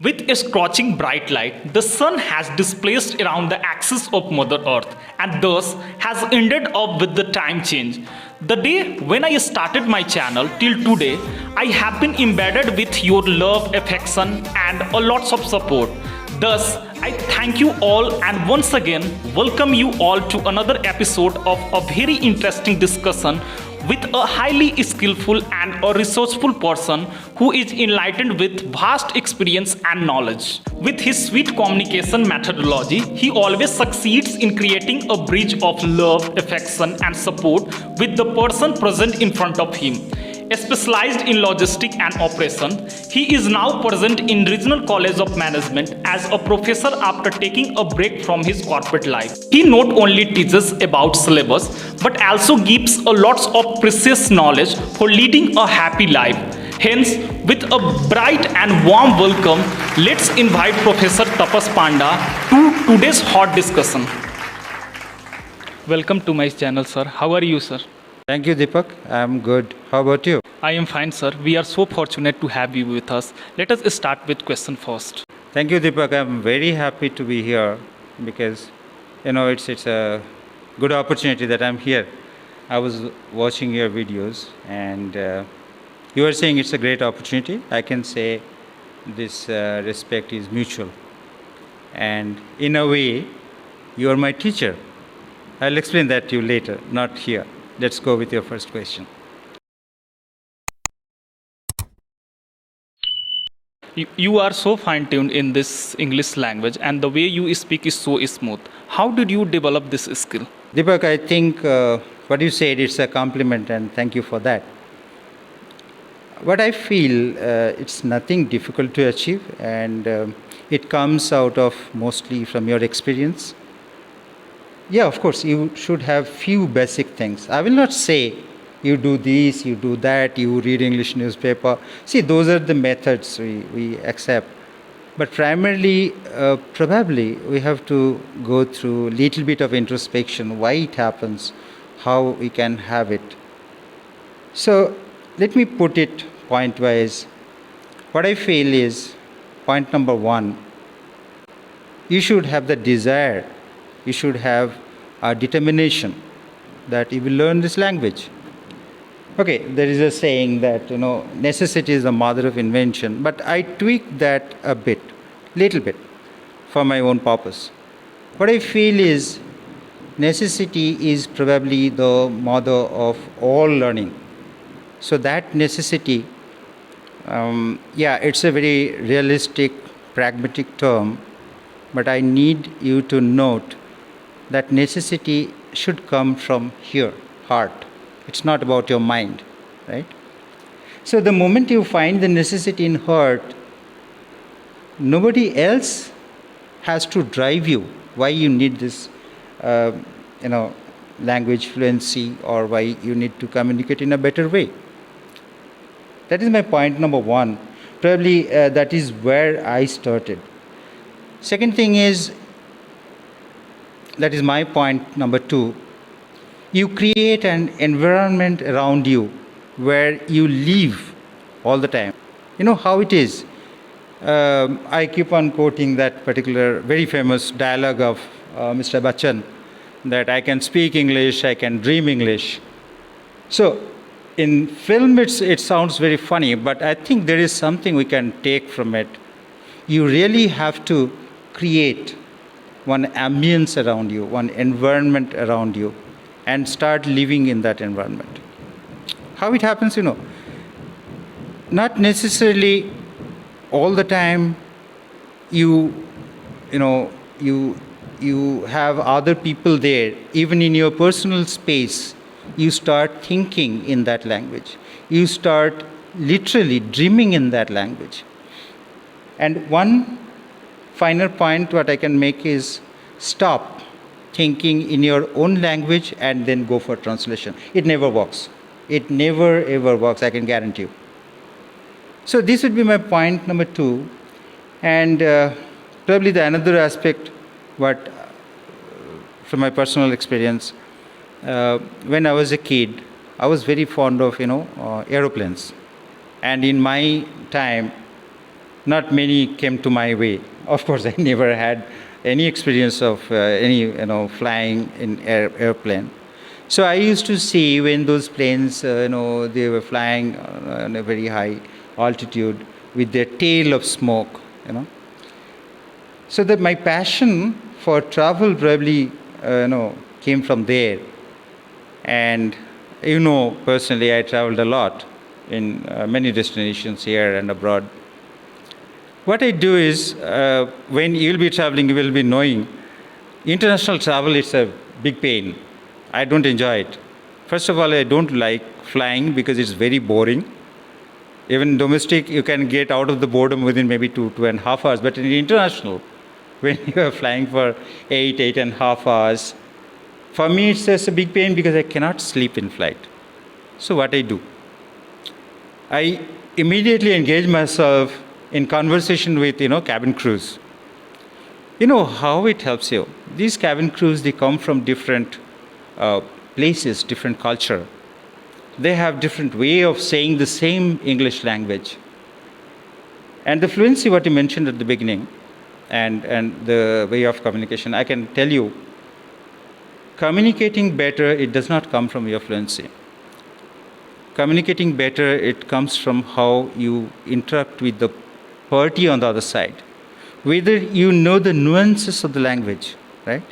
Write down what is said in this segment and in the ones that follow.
With a scorching bright light, the sun has displaced around the axis of Mother Earth and thus has ended up with the time change. The day when I started my channel till today, I have been embedded with your love, affection, and a lots of support. Thus, I thank you all and once again welcome you all to another episode of a very interesting discussion with a highly skillful and a resourceful person who is enlightened with vast experience and knowledge. With his sweet communication methodology, he always succeeds in creating a bridge of love, affection, and support with the person present in front of him. Specialized in logistics and operation, he is now present in Regional College of Management as a professor after taking a break from his corporate life. He not only teaches about syllabus but also gives a lots of precious knowledge for leading a happy life. Hence, with a bright and warm welcome, let's invite Professor Tapas Panda to today's hot discussion. Welcome to my channel, sir. How are you, sir? Thank you, Deepak. I'm good. How about you? I am fine, sir. We are so fortunate to have you with us. Let us start with question first. Thank you, Deepak. I'm very happy to be here because, it's a good opportunity that I'm here. I was watching your videos and you were saying it's a great opportunity. I can say this respect is mutual. And in a way, you are my teacher. I'll explain that to you later, not here. Let's go with your first question. You are so fine-tuned in this English language and the way you speak is so smooth. How did you develop this skill? Deepak, I think what you said is a compliment and thank you for that. What I feel, it's nothing difficult to achieve and it comes out of mostly from your experience. Yeah, of course, you should have few basic things. I will not say you do this, you do that, you read English newspaper. See, those are the methods we accept. But primarily, probably, we have to go through a little bit of introspection, why it happens, how we can have it. So, let me put it point-wise. What I feel is, point number one, you should have the desire, you should have a determination that you will learn this language. Okay, there is a saying that, necessity is the mother of invention, but I tweak that a little bit, for my own purpose. What I feel is necessity is probably the mother of all learning. So that necessity, it's a very realistic, pragmatic term, but I need you to note that necessity should come from here, heart. It's not about your mind, right? So the moment you find the necessity in heart, nobody else has to drive you why you need this, language fluency or why you need to communicate in a better way. That is my point number one. Probably that is where I started. Second thing is, that is my point number two. You create an environment around you where you live all the time. You know how it is. I keep on quoting that particular very famous dialogue of Mr. Bachchan that I can speak English, I can dream English. So in film it sounds very funny, but I think there is something we can take from it. You really have to create one ambience around you, one environment around you, and start living in that environment. How it happens, not necessarily all the time you have other people there. Even in your personal space, you start thinking in that language. You start literally dreaming in that language. And one final point what I can make is stop thinking in your own language and then go for translation. It never works. It never ever works, I can guarantee you. So this would be my point number two. And probably the another aspect what from my personal experience, when I was a kid, I was very fond of aeroplanes. And in my time, not many came to my way. Of course, I never had any experience of any flying in airplane. So I used to see when those planes, they were flying on a very high altitude with their tail of smoke, So that my passion for travel probably, came from there. And personally, I traveled a lot in many destinations here and abroad. What I do is, when you'll be traveling, you will be knowing international travel is a big pain. I don't enjoy it. First of all, I don't like flying because it's very boring. Even domestic, you can get out of the boredom within maybe 2.5 hours. But in international, when you are flying for 8.5 hours, for me it's just a big pain because I cannot sleep in flight. So what I do, I immediately engage myself in conversation with cabin crews. You know how it helps you. These cabin crews, they come from different places, different culture. They have different way of saying the same English language. And the fluency, what you mentioned at the beginning, and the way of communication, I can tell you, communicating better, it does not come from your fluency. Communicating better, it comes from how you interact with the party on the other side. Whether you know the nuances of the language, right?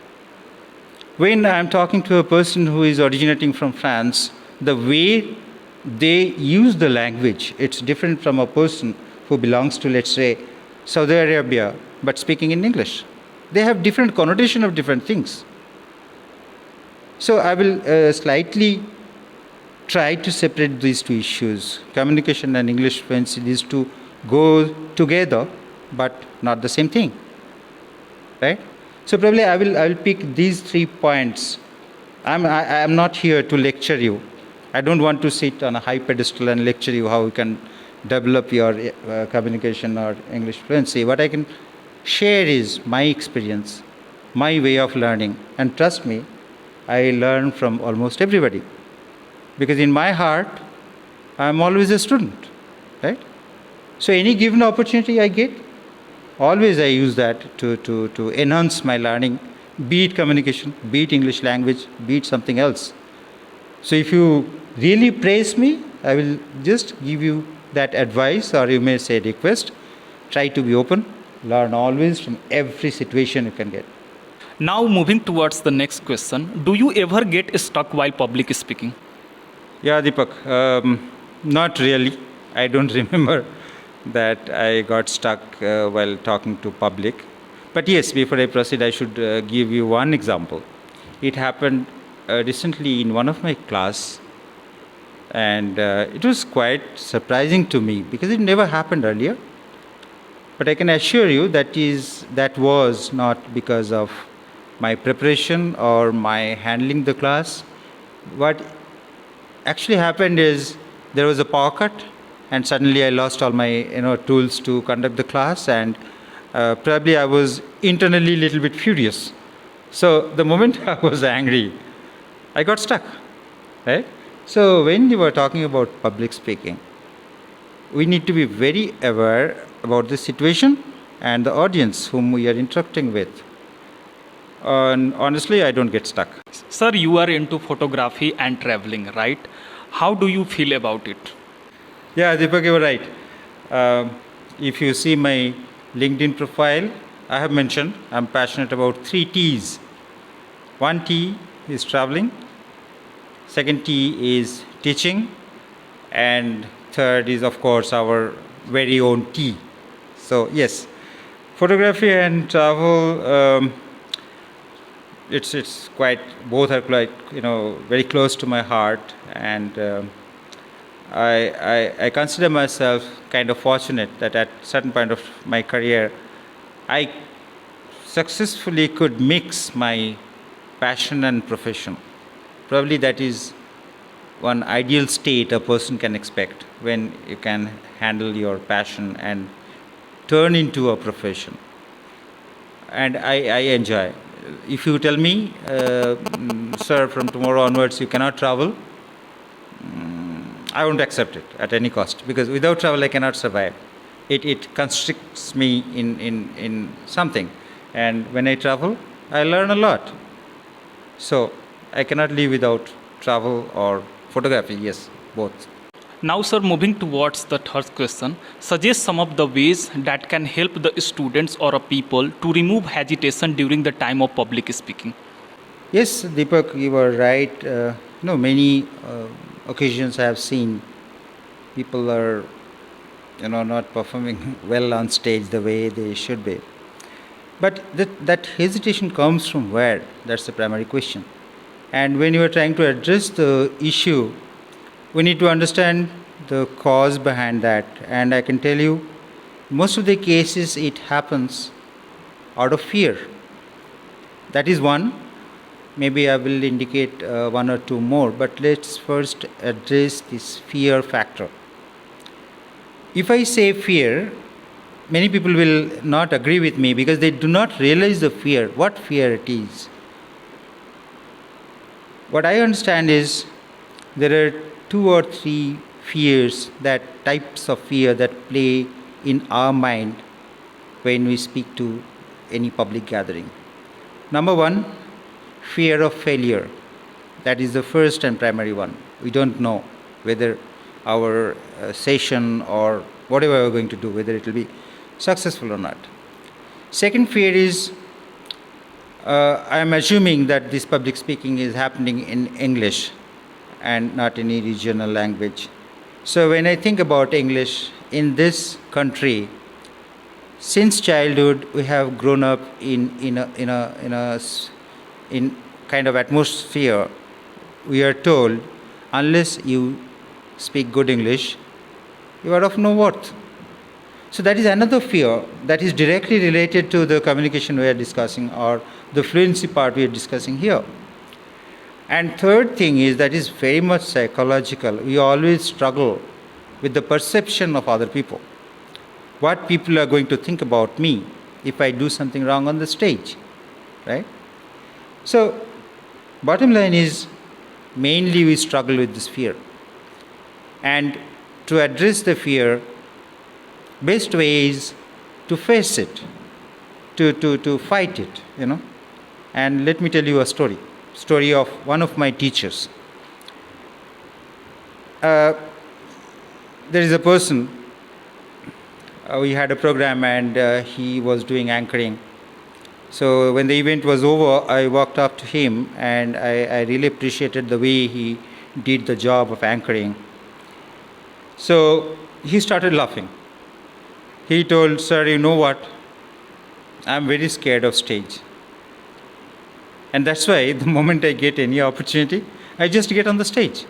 When I'm talking to a person who is originating from France, the way they use the language, it's different from a person who belongs to, let's say, Saudi Arabia, but speaking in English. They have different connotation of different things. So I will slightly try to separate these two issues. Communication and English fluency, these two go together, but not the same thing, right? So probably I will pick these 3 points. I'm not here to lecture you. I don't want to sit on a high pedestal and lecture you how you can develop your communication or English fluency. What I can share is my experience, my way of learning. And trust me, I learn from almost everybody. Because in my heart, I'm always a student, right? So any given opportunity I get, always I use that to enhance my learning, be it communication, be it English language, be it something else. So if you really praise me, I will just give you that advice, or you may say request. Try to be open, learn always from every situation you can get. Now moving towards the next question, do you ever get stuck while public speaking? Yeah, Deepak, not really. I don't remember that I got stuck while talking to public. But yes, before I proceed, I should give you one example. It happened recently in one of my class, and it was quite surprising to me because it never happened earlier. But I can assure you that was not because of my preparation or my handling the class. What actually happened is there was a power cut, and suddenly I lost all my tools to conduct the class, and probably I was internally a little bit furious. So the moment I was angry, I got stuck, right? So when you were talking about public speaking, we need to be very aware about the situation and the audience whom we are interacting with. And honestly, I don't get stuck. Sir, you are into photography and traveling, right? How do you feel about it? Yeah, Deepak, you're right. If you see my LinkedIn profile, I have mentioned I'm passionate about 3 T's. 1 T is traveling, second T is teaching, and third is, of course, our very own T. So yes, photography and travel, it's quite, both are quite very close to my heart, and I consider myself kind of fortunate that at certain point of my career, I successfully could mix my passion and profession. Probably that is one ideal state a person can expect, when you can handle your passion and turn into a profession. And I enjoy. If you tell me, sir, from tomorrow onwards you cannot travel, I won't accept it at any cost, because without travel I cannot survive. It constricts me in something. And when I travel, I learn a lot. So I cannot live without travel or photography. Yes, both. Now, sir, moving towards the third question, suggest some of the ways that can help the students or a people to remove hesitation during the time of public speaking. Yes, Deepak, you were right. Many occasions I have seen people are, not performing well on stage the way they should be. But that hesitation comes from where? That's the primary question. And when you are trying to address the issue, we need to understand the cause behind that. And I can tell you, most of the cases it happens out of fear. That is one. Maybe I will indicate one or two more, but let's first address this fear factor. If I say fear, many people will not agree with me because they do not realize the fear, what fear it is. What I understand is there are two or three fears, that types of fear that play in our mind when we speak to any public gathering. Number one, fear of failure. That is the first and primary one. We don't know whether our session or whatever we're going to do, whether it will be successful or not. Second fear is I am assuming that this public speaking is happening in English and not any regional language. So when I think about English in this country, since childhood we have grown up in kind of atmosphere. We are told unless you speak good English, you are of no worth. So that is another fear that is directly related to the communication we are discussing or the fluency part we are discussing here. And third thing is that is very much psychological. We always struggle with the perception of other people. What people are going to think about me if I do something wrong on the stage, right? So bottom line is mainly we struggle with this fear. And to address the fear, best way is to face it, to fight it, And let me tell you a story of one of my teachers. There is a person, we had a program and he was doing anchoring. So when the event was over, I walked up to him and I really appreciated the way he did the job of anchoring. So he started laughing. He told, "Sir, you know what? I'm very scared of stage. And that's why the moment I get any opportunity, I just get on the stage."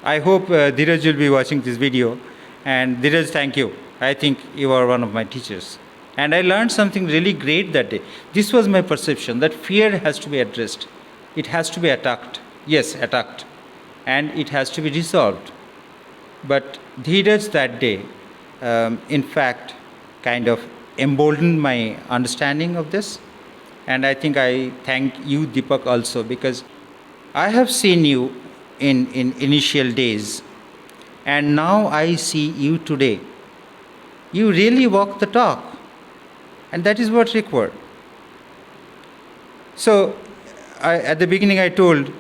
I hope Dheeraj will be watching this video. And Dheeraj, thank you. I think you are one of my teachers. And I learned something really great that day. This was my perception, that fear has to be addressed. It has to be attacked. Yes, attacked. And it has to be resolved. But Dheeraj that day, in fact, kind of emboldened my understanding of this. And I think I thank you, Deepak, also, because I have seen you in initial days. And now I see you today. You really walk the talk. And that is what's required. So, at the beginning I told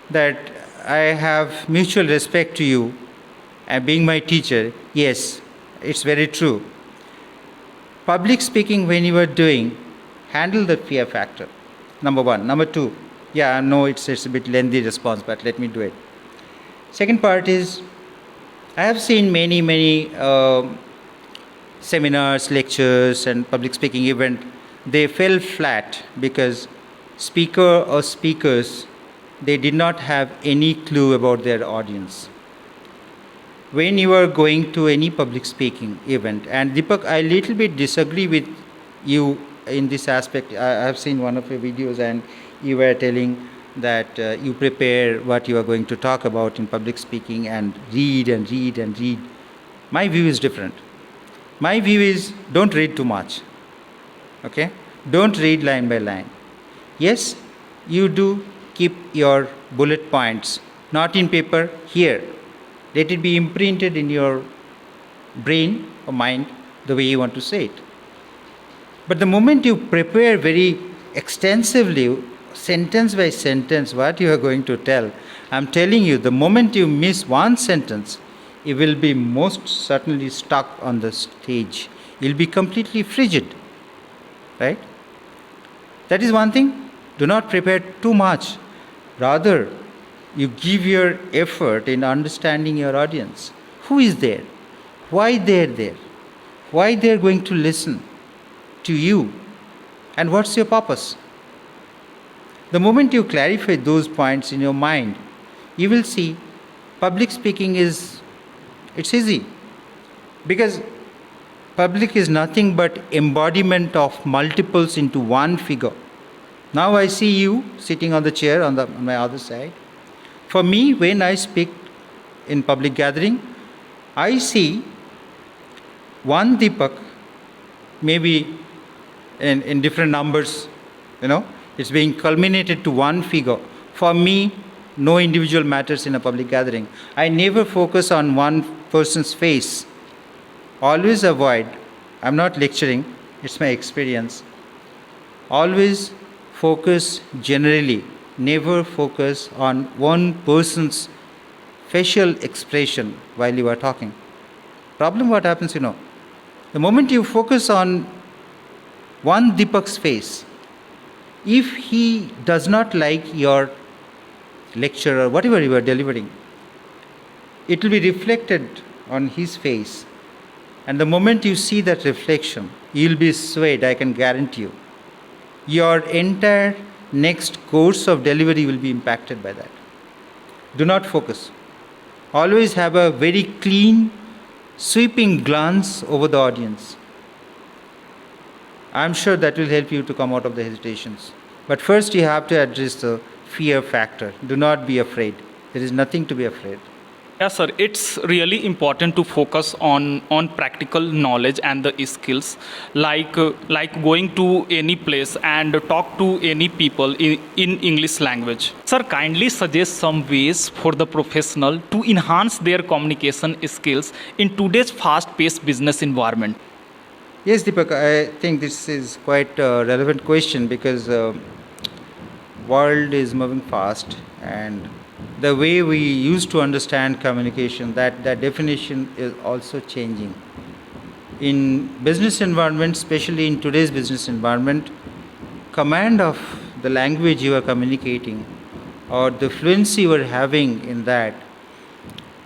that I have mutual respect to you and being my teacher. Yes, it's very true. Public speaking when you are doing, handle the fear factor. Number one. Number two, I know it's a bit lengthy response, but let me do it. Second part is, I have seen many seminars, lectures, and public speaking event. They fell flat because speaker or speakers, they did not have any clue about their audience. When you are going to any public speaking event, and Deepak, I little bit disagree with you in this aspect. I have seen one of your videos and you were telling that you prepare what you are going to talk about in public speaking and read and read and read. My view is different. My view is don't read too much. Okay? Don't read line by line. Yes, you do keep your bullet points, not in paper, here. Let it be imprinted in your brain or mind the way you want to say it. But the moment you prepare very extensively, sentence by sentence, what you are going to tell, I'm telling you, the moment you miss one sentence, you will be most certainly stuck on the stage. You'll be completely frigid, right? That is one thing. Do not prepare too much. Rather, you give your effort in understanding your audience. Who is there? Why they're there? Why they're going to listen to you? And what's your purpose? The moment you clarify those points in your mind, you will see public speaking it's easy. Because public is nothing but embodiment of multiples into one figure. Now I see you sitting on the chair on my other side. For me, when I speak in public gathering, I see one Deepak, maybe in different numbers, it's being culminated to one figure. For me, no individual matters in a public gathering. I never focus on one person's face. Always avoid, I'm not lecturing, it's my experience. Always focus generally. Never focus on one person's facial expression while you are talking. Problem what happens, the moment you focus on one Deepak's face, if he does not like your lecture or whatever you are delivering, it will be reflected on his face. And the moment you see that reflection, you'll be swayed, I can guarantee you. Your entire next course of delivery will be impacted by that. Do not focus. Always have a very clean, sweeping glance over the audience. I'm sure that will help you to come out of the hesitations. But first you have to address the fear factor. Do not be afraid. There is nothing to be afraid. Yeah, sir. It's really important to focus on practical knowledge and the skills, like going to any place and talk to any people in English language. Sir, kindly suggest some ways for the professional to enhance their communication skills in today's fast-paced business environment. Yes, Deepak, I think this is quite a relevant question because world is moving fast and the way we used to understand communication, that definition is also changing. In business environment, especially in today's business environment, command of the language you are communicating or the fluency you are having in that,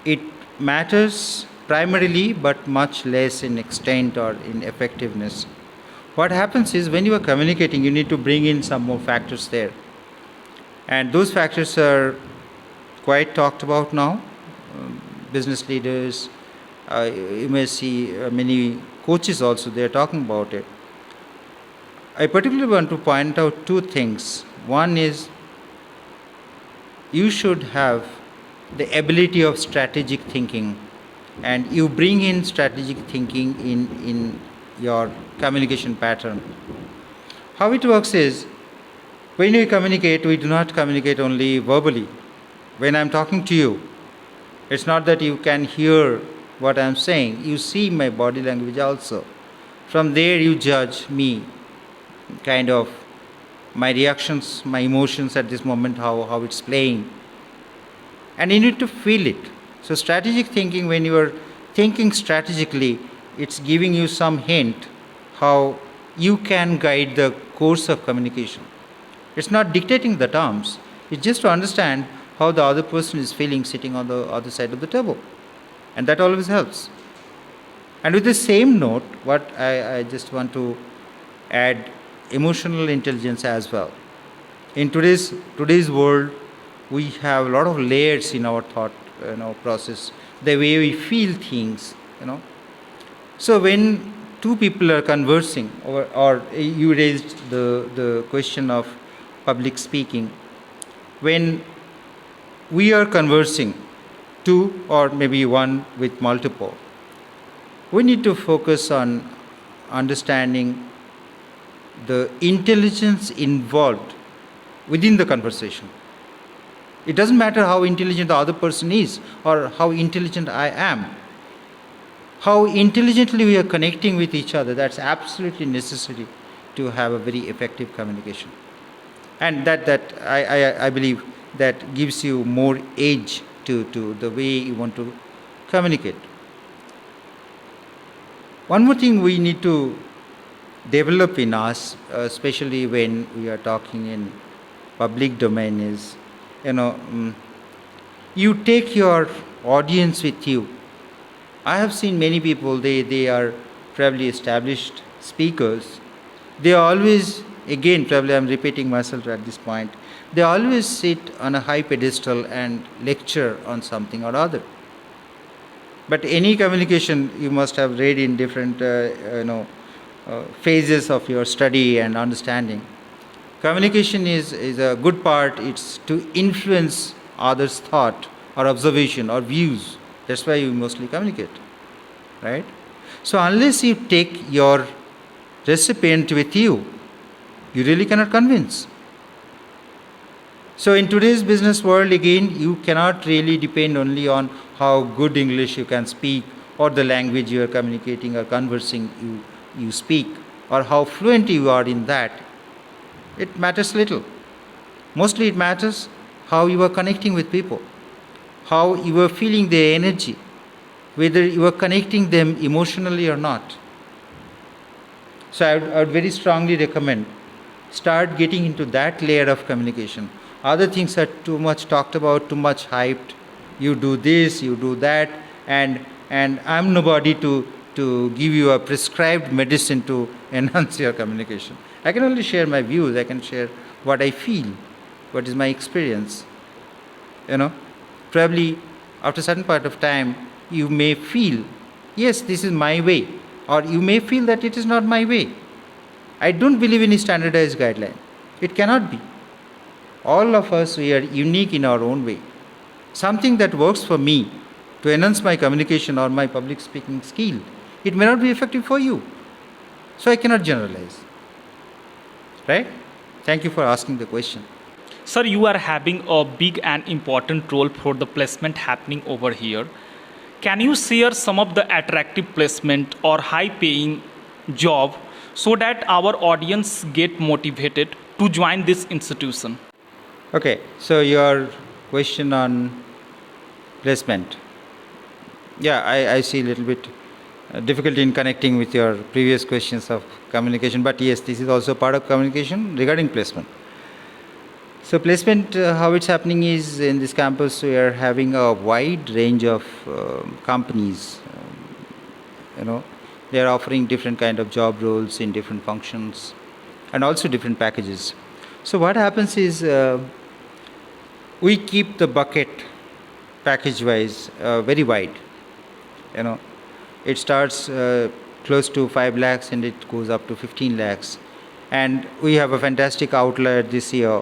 it matters primarily but much less in extent or in effectiveness. What happens is when you are communicating, you need to bring in some more factors there. And those factors are quite talked about now. Business leaders, you may see many coaches also, they are talking about it. I particularly want to point out two things. One is you should have the ability of strategic thinking, and you bring in strategic thinking in your communication pattern. How it works is, when we communicate, we do not communicate only verbally. When I'm talking to you, it's not that you can hear what I'm saying. You see my body language also. From there you judge me, kind of my reactions, my emotions at this moment, how it's playing. And you need to feel it. So strategic thinking, when you are thinking strategically, it's giving you some hint how you can guide the course of communication. It's not dictating the terms. It's just to understand how the other person is feeling sitting on the other side of the table. And that always helps. And with the same note, what I just want to add emotional intelligence as well. In today's world, we have a lot of layers in our thought process, the way we feel things. So when two people are conversing, or you raised the question of public speaking, when we are conversing, two or maybe one with multiple, we need to focus on understanding the intelligence involved within the conversation. It doesn't matter how intelligent the other person is or how intelligent I am. how intelligently we are connecting with each other. That's absolutely necessary to have a very effective communication. And I believe that gives you more edge to the way you want to communicate. One more thing we need to develop in us, especially when we are talking in public domain, is, you take your audience with you. I have seen many people, they are probably established speakers. They always, again, probably I'm repeating myself at this point, they always sit on a high pedestal and lecture on something or other. But any communication you must have read in different phases of your study and understanding. Communication is a good part. It's to influence others' thought or observation or views. That's why you mostly communicate, right? So unless you take your recipient with you, you really cannot convince. So in today's business world, again, you cannot really depend only on how good English you can speak or the language you are communicating or conversing you speak or how fluent you are in that. It matters little. Mostly it matters how you are connecting with people, how you are feeling their energy, whether you are connecting them emotionally or not. So I would very strongly recommend start getting into that layer of communication. Other things are too much talked about, too much hyped. You do this, you do that, and I'm nobody to give you a prescribed medicine to enhance your communication. I can only share my views. I can share what I feel, what is my experience. Probably after a certain point of time, you may feel, yes, this is my way, or you may feel that it is not my way. I don't believe in a standardized guideline. It cannot be. All of us, we are unique in our own way. Something that works for me to enhance my communication or my public speaking skill, it may not be effective for you. So I cannot generalize. Right? Thank you for asking the question. Sir, you are having a big and important role for the placement happening over here. Can you share some of the attractive placement or high paying job so that our audience get motivated to join this institution? Okay, so your question on placement. Yeah, I see a little bit difficulty in connecting with your previous questions of communication, but yes, this is also part of communication regarding placement. So placement, how it's happening is in this campus we are having a wide range of companies. They are offering different kind of job roles in different functions and also different packages. So what happens is we keep the bucket package wise very wide. It starts close to 5 lakhs and it goes up to 15 lakhs. And we have a fantastic outlier this year.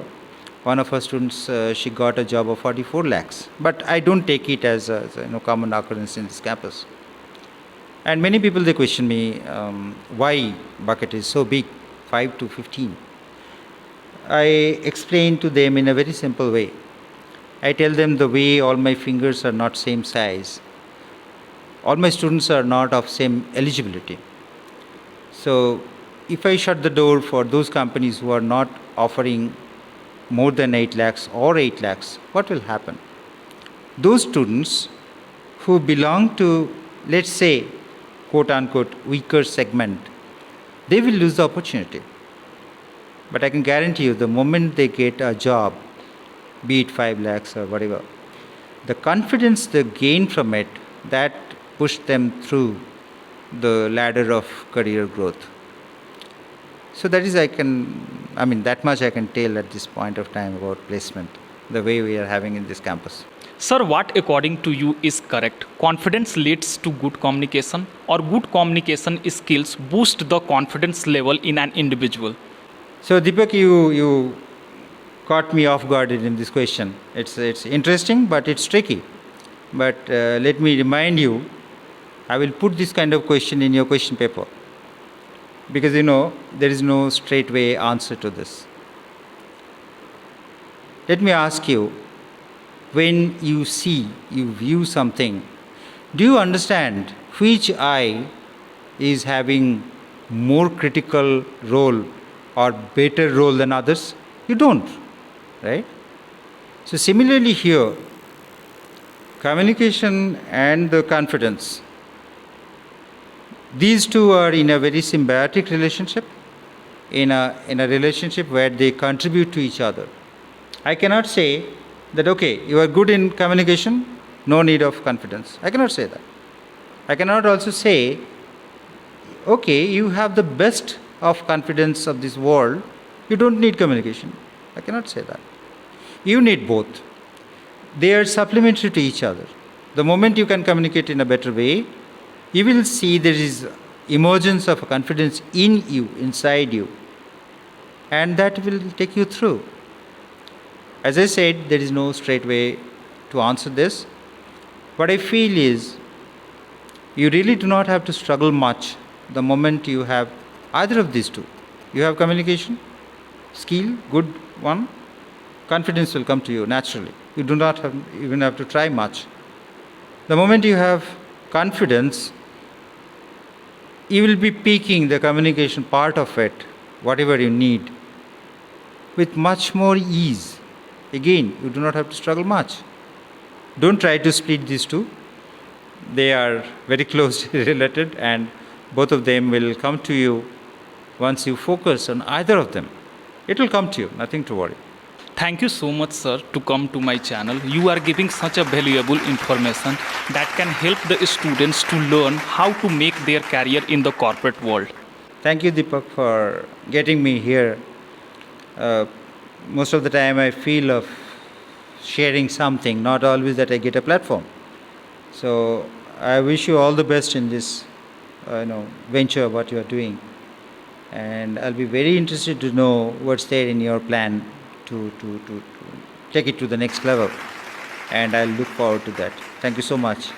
One of our students, she got a job of 44 lakhs. But I don't take it as a common occurrence in this campus. And many people, they question me why bucket is so big, 5 to 15. I explain to them in a very simple way. I tell them the way all my fingers are not same size. All my students are not of same eligibility. So if I shut the door for those companies who are not offering more than 8 lakhs or 8 lakhs, what will happen? Those students who belong to, let's say, quote unquote, weaker segment, they will lose the opportunity. But I can guarantee you, the moment they get a job, be it 5 lakhs or whatever, the confidence they gain from it, that push them through the ladder of career growth. So that is, that much I can tell at this point of time about placement, the way we are having in this campus. Sir, what according to you is correct? Confidence leads to good communication, or good communication skills boost the confidence level in an individual? So Deepak, you caught me off guard in this question. It's interesting, but it's tricky. But let me remind you, I will put this kind of question in your question paper. Because there is no straightway answer to this. Let me ask you, when you view something, do you understand which eye is having more critical role or better role than others? You don't, right? So similarly here, communication and the confidence, these two are in a very symbiotic relationship, in a relationship where they contribute to each other. I cannot say that, okay, you are good in communication, no need of confidence. I cannot say that. I cannot also say, okay, you have the best of confidence of this world, you don't need communication. I cannot say that. You need both. They are supplementary to each other. The moment you can communicate in a better way, you will see there is emergence of confidence in you, inside you, and that will take you through. As I said, there is no straight way to answer this. What I feel is you really do not have to struggle much the moment you have either of these two. You have communication skill, good one, confidence will come to you naturally. You do not even have to try much. The moment you have confidence, you will be peaking the communication part of it, whatever you need, with much more ease. Again, you do not have to struggle much. Don't try to split these two. They are very closely related, and both of them will come to you once you focus on either of them. It will come to you, nothing to worry. Thank you so much, sir, to come to my channel. You are giving such a valuable information that can help the students to learn how to make their career in the corporate world. Thank you, Deepak, for getting me here. Most of the time I feel of sharing something, not always that I get a platform. So I wish you all the best in this venture, what you are doing. And I'll be very interested to know what's there in your plan to take it to the next level. And I'll look forward to that. Thank you so much.